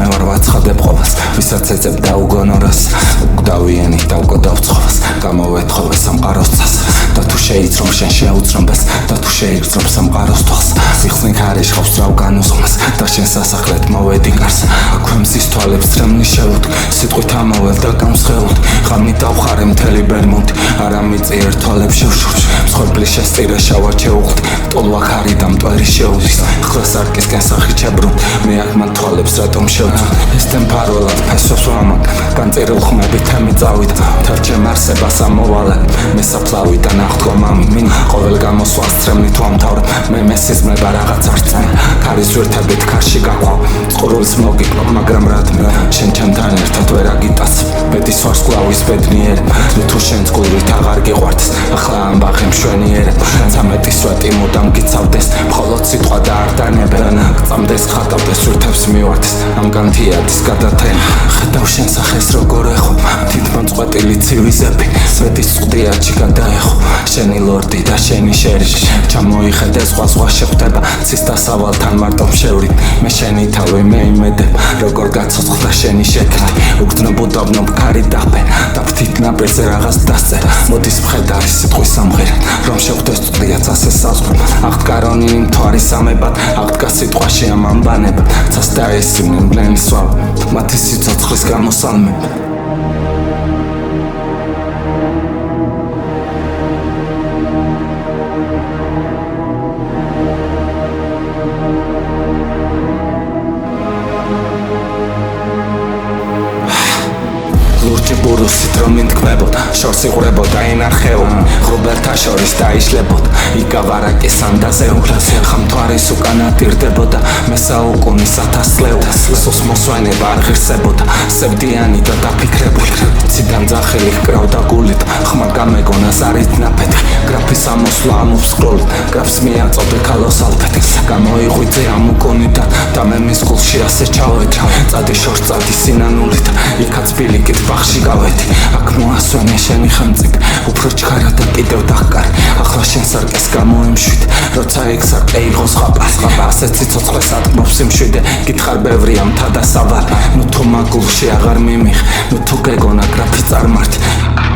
მე ვარ ვაცხადებ ყოფას ვისაც ეძებ დაუგონორას უკდავიანი დავკოდავ ცხოვას გამოვეთხოვე სამყაროს წას და თუ შეიცრომ შენ შეუცრომბეს და თუ შეიგრძნობ სამყაროს თვალს სიხსნით არიშხავს რავ განუზღმას და შენ სასახლედ მოვედი კარს აქვე მზის თვალებს ძრემლი შევუდგ სიტყვით ამოვალ და გამსხეულთ ღამით დავხარე მთელი ბერმუნდი არა მიწიერ თვალებს შევშურჩ მსხვერპლის შესწირე შავად შეუხლდ ტოლვა ხარი და მტვერი შეუდის ხლა სარკისკენ სახით შებრუნდ მე აქ მან თვალებს რატომ შევწვდ ეს ტემპარულად ფესვებს ვამაგებ განწირილ ხმებით თემი წავიდა თარჩემ არსებას ამოვალე მე საფლავიდან აღდგომამი მინ ყოველ გამოსვლას ძრემლით ვამთავრებ მე მესიზმება რაღაც არწმე ქარის ვირთებით ქარში გაყვავ წყურულს მოგიკლობ მაგრამ რადგან შენ ჩემთან ერთად ვერ აგიტაცებ ბედის ვარსკვლავის ბედნიერ თუ შენს გულით აღარ გიყვარდს ახლა ამბაღი მშვენიერე 13 სვეტი მუდამ გიცავდეს მხოლოდ სიტყვა და არ დანებენ გწამდეს ხატავდეს ვირთებს მივარდეს ამ განთიადის გადათენ ხედავ შენ სახეს როგორ ეხო თითმოწყვეტილი ცივიზები სვეტის წვდიაჩი გადაეხო შენი ლორდი და შენი შერი ჩამოიხედე ზღვა შეხვდება ცის დასავალთან მარტო შევრით მე შენი თავი მე იმედებ როგორ გაცოცხლდა შენი შეკრთი უგრძნობ უდაბნო მქარი დაფე და ფრთით ნაპირზე რაღაც დასწერ მოდის მხედარი სიტყვის სამღერად რომ შეხვდეს წვდიაც ასე საზღვრად აღდგარონილი მთვარის ამებად აღდგა სიტყვაში ამ ამბანებად ცას დაესივნენ მლელი სვავა მათი სიცოცხლის გამოსალმებად ლურჯი ბურუსით რომ ინთქმებოდა შორს იღვრებოდა ინარხეულ ღრუბელთა შორის დაიშლებოდა იგავარაკი სანდაზე უგლაზე ხამთვარის უკანა დირდებოდა მე საუკუნის ათასლეულს სულს მოსვენება არ ღირსებოდა სევდიანი და დაფიქრებული ციდან ძახილი ჰკრავდა გულით ხმა გამეგონა ზარით ნაფეთი გრაფის ამოსვლა ამოფსკროლით გრაფს მიაწოდე ქალოს ალფეთი გამოიღვიძე ამ უკუნიდან და მე მის გულში ასე ჩავედი წადი შორს წადი სინანულით იქაც ბილიკით ბახში გავედი აქ მოასვენე შენი ხელმწიფე უფრო ჩქარა და კიდევ დახკარი ახლა შენ სარკეს გამოემშვიდ როცა ეგ სარკე იყო ზღაპარი ასე ციცოცხლეს ატმობს იმშვიდე გითხარ ბევრია მთა და სავალი ნუ თუ მაგულში აღარ მიმიღ ნუ თუ გეგონა გრაფი წარმართი